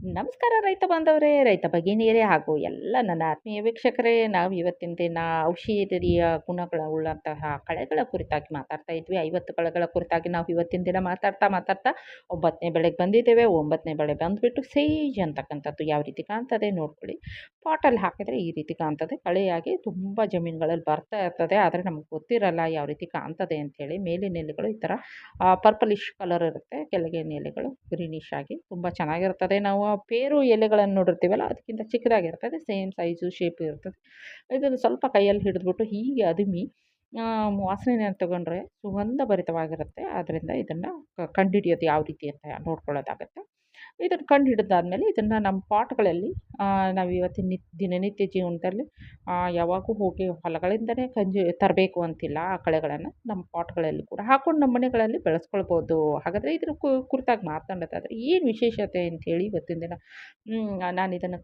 ನಮಸ್ಕಾರ ರೈತ ಬಾಂಧವರೇ, ರೈತ ಭಗಿನಿಯರೇ ಹಾಗೂ ಎಲ್ಲ ನನ್ನ ಆತ್ಮೀಯ ವೀಕ್ಷಕರೇ. ನಾವು ಇವತ್ತಿನ ದಿನ ಔಷಧೀಯ ಗುಣಗಳುಳ್ಳಂತಹ ಕಳೆಗಳ ಕುರಿತಾಗಿ ಮಾತಾಡ್ತಾ ಇದ್ವಿ. 50 ಕಳೆಗಳ ಕುರಿತಾಗಿ ನಾವು ಇವತ್ತಿನ ದಿನ ಮಾತಾಡ್ತಾ 9ನೇ ಬೆಳೆಗೆ ಬಂದಿದ್ದೇವೆ. 9ನೇ ಬೆಳೆ ಬಂದುಬಿಟ್ಟು ಸೇಜ್ ಅಂತಕ್ಕಂಥದ್ದು ಯಾವ ರೀತಿ ಕಾಣ್ತದೆ ನೋಡ್ಕೊಳ್ಳಿ. ಪಾಟಲ್ಲಿ ಹಾಕಿದರೆ ಈ ರೀತಿ ಕಾಣ್ತದೆ. ಕಳೆಯಾಗಿ ತುಂಬ ಜಮೀನುಗಳಲ್ಲಿ ಬರ್ತಾ ಇರ್ತದೆ. ಆದರೆ ನಮ್ಗೆ ಗೊತ್ತಿರಲ್ಲ ಯಾವ ರೀತಿ ಕಾಣ್ತದೆ ಅಂಥೇಳಿ. ಮೇಲಿನ ಎಲೆಗಳು ಈ ಥರ ಪರ್ಪಲಿಶ್ ಕಲರ್ ಇರುತ್ತೆ, ಕೆಳಗಿನ ಎಲೆಗಳು ಗ್ರೀನಿಶ್ ಆಗಿ ತುಂಬ ಚೆನ್ನಾಗಿರ್ತದೆ. ನಾವು ಪೇರು ಎಲೆಗಳನ್ನು ನೋಡಿರ್ತೀವಲ್ಲ, ಅದಕ್ಕಿಂತ ಚಿಕ್ಕದಾಗಿರ್ತದೆ, ಸೇಮ್ ಸೈಜು ಶೇಪು ಇರ್ತದೆ. ಇದನ್ನು ಸ್ವಲ್ಪ ಕೈಯಲ್ಲಿ ಹಿಡಿದ್ಬಿಟ್ಟು ಹೀಗೆ ಅದುಮಿ ವಾಸನೆಯನ್ನು ತಗೊಂಡ್ರೆ ಸುಗಂಧಭರಿತವಾಗಿರುತ್ತೆ. ಆದ್ದರಿಂದ ಇದನ್ನು ಕಂಡುಹಿಡಿಯೋದು ಯಾವ ರೀತಿ ಅಂತ ನೋಡ್ಕೊಳ್ಳೋದಾಗತ್ತೆ. ಇದನ್ನು ಕಂಡು ಹಿಡಿದಾದ್ಮೇಲೆ ಇದನ್ನು ನಮ್ಮ ಪಾಟ್ಗಳಲ್ಲಿ ನಾವು ಇವತ್ತಿನ ದಿನನಿತ್ಯ ಜೀವನದಲ್ಲಿ ಯಾವಾಗೂ ಹೋಗಿ ಹೊಲಗಳಿಂದನೇ ತರಬೇಕು ಅಂತಿಲ್ಲ. ಆ ಕಳೆಗಳನ್ನು ನಮ್ಮ ಪಾಟ್ಗಳಲ್ಲಿ ಕೂಡ ಹಾಕ್ಕೊಂಡು ನಮ್ಮ ಮನೆಗಳಲ್ಲಿ ಬೆಳೆಸ್ಕೊಳ್ಬೋದು. ಹಾಗಾದರೆ ಇದ್ರ ಕುರಿತಾಗಿ ಮಾತನಾಡೋದಾದರೆ ಏನು ವಿಶೇಷತೆ ಅಂಥೇಳಿ ಇವತ್ತಿನ ದಿನ ನಾನು ಇದನ್ನು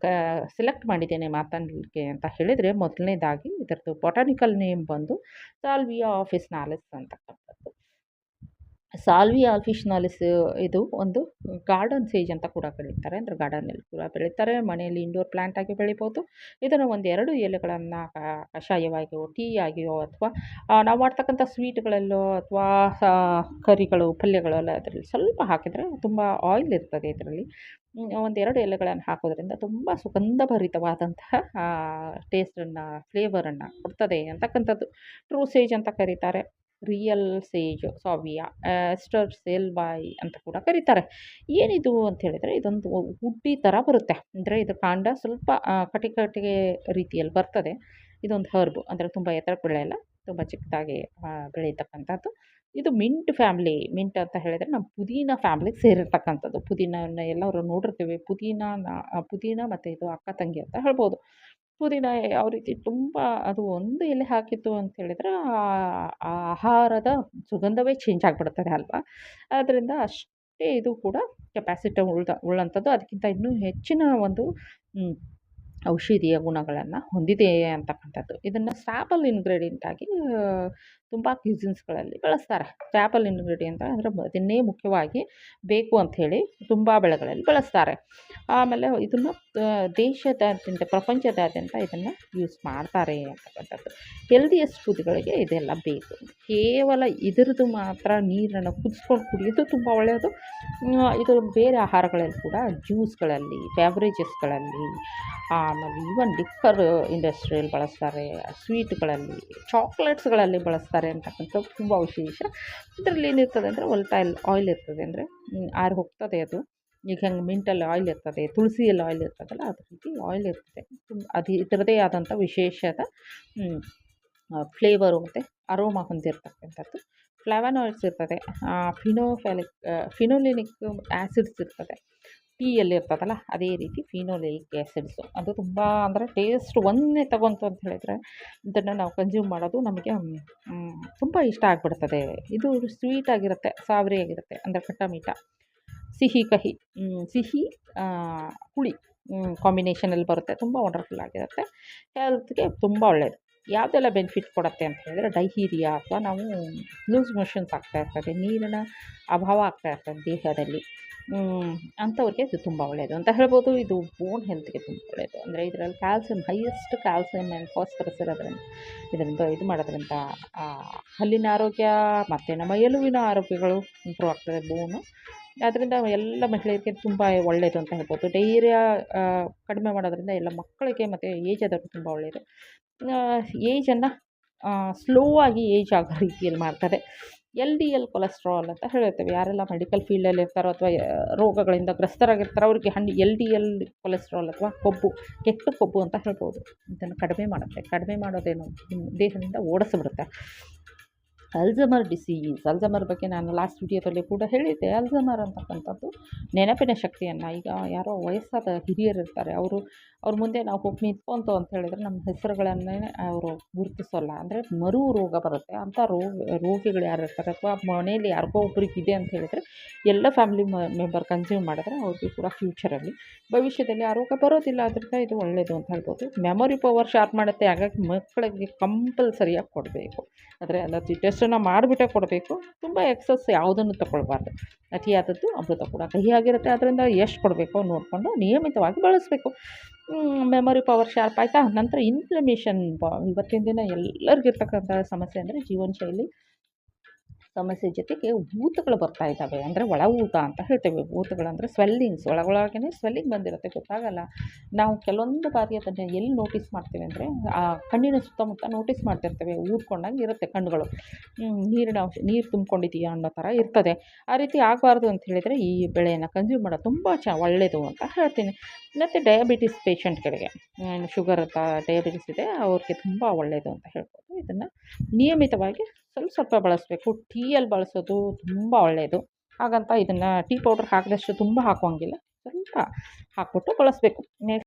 ಸೆಲೆಕ್ಟ್ ಮಾಡಿದ್ದೇನೆ ಮಾತನಾಡಲಿಕ್ಕೆ ಅಂತ ಹೇಳಿದರೆ, ಮೊದಲನೇದಾಗಿ ಇದರದ್ದು ಬೊಟಾನಿಕಲ್ ನೇಮ್ ಬಂದು ಸಾಲ್ವಿಯಾ ಆಫಿಸಿನಾಲಿಸ್ ಅಂತಕ್ಕಂಥದ್ದು. ಸಾಲ್ವಿಯಾ ಆಫಿಸಿನಾಲಿಸ್ ಇದು ಒಂದು ಗಾರ್ಡನ್ ಸೇಜ್ ಅಂತ ಕೂಡ ಕರೀತಾರೆ. ಅಂದರೆ ಗಾರ್ಡನಲ್ಲಿ ಕೂಡ ಬೆಳೀತಾರೆ, ಮನೆಯಲ್ಲಿ ಇಂಡೋರ್ ಪ್ಲಾಂಟ್ ಆಗಿ ಬೆಳಿಬೋದು. ಇದನ್ನು 1-2 ಎಲೆಗಳನ್ನು ಕಷಾಯವಾಗಿಯೋ, ಟೀ ಆಗಿಯೋ, ಅಥವಾ ನಾವು ಮಾಡ್ತಕ್ಕಂಥ ಸ್ವೀಟ್ಗಳಲ್ಲೋ, ಅಥವಾ ಕರಿಗಳು, ಪಲ್ಯಗಳೆಲ್ಲ ಅದರಲ್ಲಿ ಸ್ವಲ್ಪ ಹಾಕಿದರೆ ತುಂಬ ಆಯಿಲ್ ಇರ್ತದೆ ಇದರಲ್ಲಿ. 1-2 ಎಲೆಗಳನ್ನು ಹಾಕೋದ್ರಿಂದ ತುಂಬ ಸುಗಂಧಭರಿತವಾದಂತಹ ಟೇಸ್ಟನ್ನು, ಫ್ಲೇವರನ್ನು ಕೊಡ್ತದೆ ಅಂತಕ್ಕಂಥದ್ದು. ಟ್ರೂ ಸೇಜ್ ಅಂತ ಕರೀತಾರೆ, ರಿಯಲ್ ಸೇಜ್, ಸಾವಿಯಾ, ಎಸ್ಟರ್ ಸೆಲ್ವಾಯಿ ಅಂತ ಕೂಡ ಕರೀತಾರೆ. ಏನಿದು ಅಂತ ಹೇಳಿದರೆ, ಇದೊಂದು ಹುಡ್ಡಿ ಥರ ಬರುತ್ತೆ. ಅಂದರೆ ಇದು ಕಾಂಡ ಸ್ವಲ್ಪ ಕಟಿಗೆ ರೀತಿಯಲ್ಲಿ ಬರ್ತದೆ. ಇದೊಂದು ಹರ್ಬ್, ಅಂದರೆ ತುಂಬ ಎತ್ತರಕ್ಕೆ ಬೆಳೆಯಲ್ಲ, ತುಂಬ ಚಿಕ್ಕದಾಗಿ ಬೆಳೀತಕ್ಕಂಥದ್ದು. ಇದು ಮಿಂಟ್ ಫ್ಯಾಮ್ಲಿ. ಮಿಂಟ್ ಅಂತ ಹೇಳಿದರೆ ನಮ್ಮ ಪುದೀನ ಫ್ಯಾಮ್ಲಿಗೆ ಸೇರಿರ್ತಕ್ಕಂಥದ್ದು. ಪುದೀನನ ಎಲ್ಲರೂ ನೋಡಿರ್ತೀವಿ. ಪುದೀನ ಮತ್ತು ಇದು ಅಕ್ಕ ತಂಗಿ ಅಂತ ಹೇಳ್ಬೋದು. ಪುದೀನ ಯಾವ ರೀತಿ ತುಂಬ ಅದು ಒಂದು ಎಲೆ ಹಾಕಿತ್ತು ಅಂತ ಹೇಳಿದರೆ ಆ ಆಹಾರದ ಸುಗಂಧವೇ ಚೇಂಜ್ ಆಗಿಬಿಡ್ತದೆ ಅಲ್ವಾ. ಆದ್ದರಿಂದ ಅಷ್ಟೇ ಇದು ಕೂಡ ಕೆಪಾಸಿಟಿ ಉಳ್ಳಂಥದ್ದು. ಅದಕ್ಕಿಂತ ಇನ್ನೂ ಹೆಚ್ಚಿನ ಒಂದು ಔಷಧೀಯ ಗುಣಗಳನ್ನು ಹೊಂದಿದೆ ಅಂತಕ್ಕಂಥದ್ದು. ಇದನ್ನು ಸ್ಟ್ಯಾಪಲ್ ಇಂಗ್ರೀಡಿಯೆಂಟ್ ಆಗಿ ತುಂಬ ಕ್ಯೂಸಿನ್ಸ್ಗಳಲ್ಲಿ ಬಳಸ್ತಾರೆ. ಸ್ಟ್ಯಾಪಲ್ ಇಂಗ್ರೀಡಿಯೆಂಟ್ ಅಂದರೆ ಅದನ್ನೇ ಮುಖ್ಯವಾಗಿ ಬೇಕು ಅಂಥೇಳಿ ತುಂಬ ಬೆಳೆಗಳಲ್ಲಿ ಬಳಸ್ತಾರೆ. ಆಮೇಲೆ ಇದನ್ನು ದೇಶದಾದ್ಯಂತ, ಪ್ರಪಂಚದಾದ್ಯಂತ ಇದನ್ನು ಯೂಸ್ ಮಾಡ್ತಾರೆ ಅಂತಕ್ಕಂಥದ್ದು. ಹೆಲ್ದಿಯಸ್ಟ್ ಫುಡ್ಗಳಿಗೆ ಇದೆಲ್ಲ ಬೇಕು. ಕೇವಲ ಇದರದ್ದು ಮಾತ್ರ ನೀರನ್ನು ಕುದಿಸ್ಕೊಂಡು ಕುಡಿಯೋದು ತುಂಬ ಒಳ್ಳೆಯದು. ಇದು ಬೇರೆ ಆಹಾರಗಳಲ್ಲಿ ಕೂಡ, ಜ್ಯೂಸ್ಗಳಲ್ಲಿ, ಬ್ಯಾವ್ರೇಜಸ್ಗಳಲ್ಲಿ, ಆಮೇಲೆ ಈವನ್ ಲಿಕ್ಕರ್ ಇಂಡಸ್ಟ್ರಿಯಲ್ಲಿ ಬಳಸ್ತಾರೆ, ಸ್ವೀಟ್ಗಳಲ್ಲಿ, ಚಾಕ್ಲೇಟ್ಸ್ಗಳಲ್ಲಿ ಬಳಸ್ತಾರೆ ಅಂತಕ್ಕಂಥದ್ದು ತುಂಬ ವಿಶೇಷ. ಇದರಲ್ಲಿ ಏನಿರ್ತದೆ ಅಂದರೆ ಆಯಿಲ್ ಇರ್ತದೆ. ಅಂದರೆ ಆರಿ ಹೋಗ್ತದೆ ಅದು. ಈಗ ಹೆಂಗೆ ಮಿಂಟಲ್ಲಿ ಆಯಿಲ್ ಇರ್ತದೆ, ತುಳಸಿಯಲ್ಲಿ ಆಯಿಲ್ ಇರ್ತದಲ್ಲ, ಅದೇ ರೀತಿ ಆಯಿಲ್ ಇರ್ತದೆ. ಅದು ಇದರದೇ ಆದಂಥ ವಿಶೇಷದ ಫ್ಲೇವರು ಮತ್ತು ಅರೋಮಾ ಹೊಂದಿರತಕ್ಕಂಥದ್ದು. ಫ್ಲಾವನಾಯ್ಡ್ಸ್ ಇರ್ತದೆ, ಫಿನೋಲಿನಿಕ್ ಆ್ಯಸಿಡ್ಸ್ ಇರ್ತದೆ. ಟೀಯಲ್ಲಿ ಇರ್ತದಲ್ಲ, ಅದೇ ರೀತಿ ಫಿನೋಲಿಕ್ ಆ್ಯಸಿಡ್ಸು ಅದು ತುಂಬ, ಅಂದರೆ ಟೇಸ್ಟ್ ಒಂದೇ ತಗೊಂತು ಅಂತ ಹೇಳಿದರೆ ಇದನ್ನು ನಾವು ಕನ್ಸ್ಯೂಮ್ ಮಾಡೋದು ನಮಗೆ ತುಂಬ ಇಷ್ಟ ಆಗಿಬಿಡ್ತದೆ. ಇದು ಸ್ವೀಟ್ ಆಗಿರುತ್ತೆ, ಸಾವರಿ ಆಗಿರುತ್ತೆ, ಅಂದರೆ ಖಟ್ಟ ಮೀಠ, ಸಿಹಿ ಕಹಿ, ಸಿಹಿ ಹುಳಿ ಕಾಂಬಿನೇಷನಲ್ಲಿ ಬರುತ್ತೆ. ತುಂಬ ವಂಡರ್ಫುಲ್ ಆಗಿರುತ್ತೆ. ಹೆಲ್ತ್ಗೆ ತುಂಬ ಒಳ್ಳೆಯದು. ಯಾವುದೆಲ್ಲ ಬೆನಿಫಿಟ್ ಕೊಡುತ್ತೆ ಅಂತ ಹೇಳಿದರೆ, ಡೈಹೀರಿಯಾ ಅಥವಾ ನಾವು ಲೂಸ್ ಮೋಷನ್ಸ್ ಆಗ್ತಾಯಿರ್ತದೆ, ನೀರಿನ ಅಭಾವ ಆಗ್ತಾಯಿರ್ತದೆ ದೇಹದಲ್ಲಿ, ಅಂಥವ್ರಿಗೆ ಇದು ತುಂಬ ಒಳ್ಳೆಯದು ಅಂತ ಹೇಳ್ಬೋದು. ಇದು ಬೋನ್ ಹೆಲ್ತ್ಗೆ ತುಂಬ ಒಳ್ಳೆಯದು. ಅಂದರೆ ಇದರಲ್ಲಿ calcium, highest calcium and phosphorus ಇರೋದ್ರಿಂದ ಇದರಿಂದ ಇದು ಮಾಡೋದ್ರಿಂದ ಹಲ್ಲಿನ ಆರೋಗ್ಯ ಮತ್ತು ನಮ್ಮ ಎಲುವಿನ ಆರೋಗ್ಯಗಳು ಇಂಪ್ರೂವ್ ಆಗ್ತದೆ, ಬೋನು. ಅದರಿಂದ ಎಲ್ಲ ಮಹಿಳೆಯರಿಗೆ ತುಂಬ ಒಳ್ಳೆಯದು ಅಂತ ಹೇಳ್ಬೋದು. ಡೈರಿಯಾ ಕಡಿಮೆ ಮಾಡೋದ್ರಿಂದ ಎಲ್ಲ ಮಕ್ಕಳಿಗೆ ಮತ್ತು ಏಜ್ ಆದವ್ರಿಗೆ ತುಂಬ ಒಳ್ಳೆಯದು. ಏಜನ್ನು ಸ್ಲೋ ಆಗಿ ಏಜ್ ಆಗೋ ರೀತಿಯಲ್ಲಿ ಮಾಡ್ತದೆ. LDL ಕೊಲೆಸ್ಟ್ರಾಲ್ ಅಂತ ಹೇಳ್ತೇವೆ. ಯಾರೆಲ್ಲ ಮೆಡಿಕಲ್ ಫೀಲ್ಡಲ್ಲಿ ಇರ್ತಾರೋ ಅಥವಾ ರೋಗಗಳಿಂದ ಗ್ರಸ್ತರಾಗಿರ್ತಾರೋ ಅವ್ರಿಗೆ LDL ಕೊಲೆಸ್ಟ್ರಾಲ್ ಅಥವಾ ಕೊಬ್ಬು, ಕೆಟ್ಟ ಕೊಬ್ಬು ಅಂತ ಹೇಳ್ಬೋದು. ಇದನ್ನು ಕಡಿಮೆ ಮಾಡುತ್ತೆ. ಕಡಿಮೆ ಮಾಡೋದೇನು, ನಿಮ್ಮ ದೇಹದಿಂದ ಓಡಿಸಿಬಿಡುತ್ತೆ. ಅಲ್ಝಮರ್ ಡಿಸೀಸ್, ಅಲ್ಝಮರ್ ಬಗ್ಗೆ ನಾನು ಲಾಸ್ಟ್ ವಿಡಿಯೋದಲ್ಲಿ ಕೂಡ ಹೇಳಿದ್ದೆ. ಅಲ್ಝಮರ್ ಅಂತಕ್ಕಂಥದ್ದು ನೆನಪಿನ ಶಕ್ತಿಯನ್ನು, ಈಗ ಯಾರೋ ವಯಸ್ಸಾದ ಹಿರಿಯರಿರ್ತಾರೆ, ಅವ್ರ ಮುಂದೆ ನಾವು ಹೋಗಿ ನಿಂತ್ಕೊಂತು ಅಂತ ಹೇಳಿದರೆ ನಮ್ಮ ಹೆಸರುಗಳನ್ನೇ ಅವರು ಗುರುತಿಸೋಲ್ಲ. ಅಂದರೆ ಮರು ರೋಗ ಬರುತ್ತೆ. ಅಂಥ ರೋಗಿಗಳು ಯಾರು ಇರ್ತಾರೆ, ಅಥವಾ ಮನೆಯಲ್ಲಿ ಯಾರಿಗೋ ಒಬ್ರಿಗೆ ಇದೆ ಅಂತ ಹೇಳಿದರೆ ಎಲ್ಲ ಫ್ಯಾಮಿಲಿ ಮೆಂಬರ್ ಕನ್ಸ್ಯೂಮ್ ಮಾಡಿದ್ರೆ ಅವ್ರಿಗೂ ಕೂಡ ಫ್ಯೂಚರಲ್ಲಿ, ಭವಿಷ್ಯದಲ್ಲಿ ಆ ರೋಗ ಬರೋದಿಲ್ಲ. ಅದರಿಂದ ಇದು ಒಳ್ಳೆಯದು ಅಂತ ಹೇಳ್ಬೋದು. ಮೆಮೊರಿ ಪವರ್ ಶಾರ್ಪ್ ಮಾಡುತ್ತೆ. ಹಾಗಾಗಿ ಮಕ್ಕಳಿಗೆ ಕಂಪಲ್ಸರಿಯಾಗಿ ಕೊಡಬೇಕು. ಆದರೆ ಎಲ್ಲ ಟೆಸ್ಟ್ ಅಷ್ಟನ್ನು ಮಾಡಿಬಿಟ್ಟೇ ಕೊಡಬೇಕು. ತುಂಬ ಎಕ್ಸಸ್ ಯಾವುದನ್ನು ತಗೊಳ್ಬಾರ್ದು. ಅತಿಯಾದದ್ದು ಅಮೃತ ಕೂಡ ಕಹಿಯಾಗಿರುತ್ತೆ. ಅದರಿಂದ ಎಷ್ಟು ಕೊಡಬೇಕೋ ನೋಡಿಕೊಂಡು ನಿಯಮಿತವಾಗಿ ಬಳಸಬೇಕು. ಮೆಮೊರಿ ಪವರ್ ಶಾರ್ಪ್ ಆಯಿತಾ. ನಂತರ ಇನ್ಫ್ಲಮೇಷನ್ ಇವತ್ತಿನ ದಿನ ಎಲ್ಲರಿಗಿರ್ತಕ್ಕಂಥ ಸಮಸ್ಯೆ ಅಂದರೆ ಜೀವನ ಶೈಲಿ ಸಮಸ್ಯೆ ಜೊತೆಗೆ ಊತಗಳು ಬರ್ತಾ ಇದ್ದಾವೆ. ಅಂದರೆ ಒಳ ಊತ ಅಂತ ಹೇಳ್ತೇವೆ. ಊತಗಳಂದರೆ ಸ್ವೆಲ್ಲಿಂಗ್ಸ್, ಒಳಗೊಳಗೇ ಸ್ವೆಲ್ಲಿಂಗ್ ಬಂದಿರುತ್ತೆ, ಗೊತ್ತಾಗಲ್ಲ. ನಾವು ಕೆಲವೊಂದು ಬಾರಿ ಅದನ್ನು ಎಲ್ಲಿ ನೋಟಿಸ್ ಮಾಡ್ತೇವೆ ಅಂದರೆ ಆ ಕಣ್ಣಿನ ಸುತ್ತಮುತ್ತ ನೋಟಿಸ್ ಮಾಡ್ತಿರ್ತೇವೆ. ಊದ್ಕೊಂಡಂಗೆ ಇರುತ್ತೆ ಕಣ್ಣುಗಳು. ನೀರಿನ ಅಂಶ ನೀರು ತುಂಬ್ಕೊಂಡಿದೆಯಾ ಅನ್ನೋ ಥರ ಇರ್ತದೆ. ಆ ರೀತಿ ಆಗಬಾರ್ದು ಅಂತ ಹೇಳಿದರೆ ಈ ಬೆಳೆಯನ್ನು ಕನ್ಸ್ಯೂಮ್ ಮಾಡೋದು ತುಂಬ ಒಳ್ಳೆಯದು ಅಂತ ಹೇಳ್ತೀನಿ. ಮತ್ತು ಡಯಾಬಿಟಿಸ್ ಪೇಷಂಟ್ಗಳಿಗೆ ಶುಗರ್ ಡಯಾಬಿಟಿಸ್ ಇದೆ ಅವ್ರಿಗೆ ತುಂಬ ಒಳ್ಳೆಯದು ಅಂತ ಹೇಳ್ಬೋದು. ಇದನ್ನು ನಿಯಮಿತವಾಗಿ ಸ್ವಲ್ಪ ಬಳಸಬೇಕು. ಟೀಯಲ್ಲಿ ಬಳಸೋದು ತುಂಬ ಒಳ್ಳೆಯದು. ಹಾಗಂತ ಇದನ್ನು ಟೀ ಪೌಡ್ರ್ ಹಾಕಿದಷ್ಟು ತುಂಬ ಹಾಕುವಂಗಿಲ್ಲ, ಸ್ವಲ್ಪ ಹಾಕ್ಬಿಟ್ಟು ಬಳಸಬೇಕು.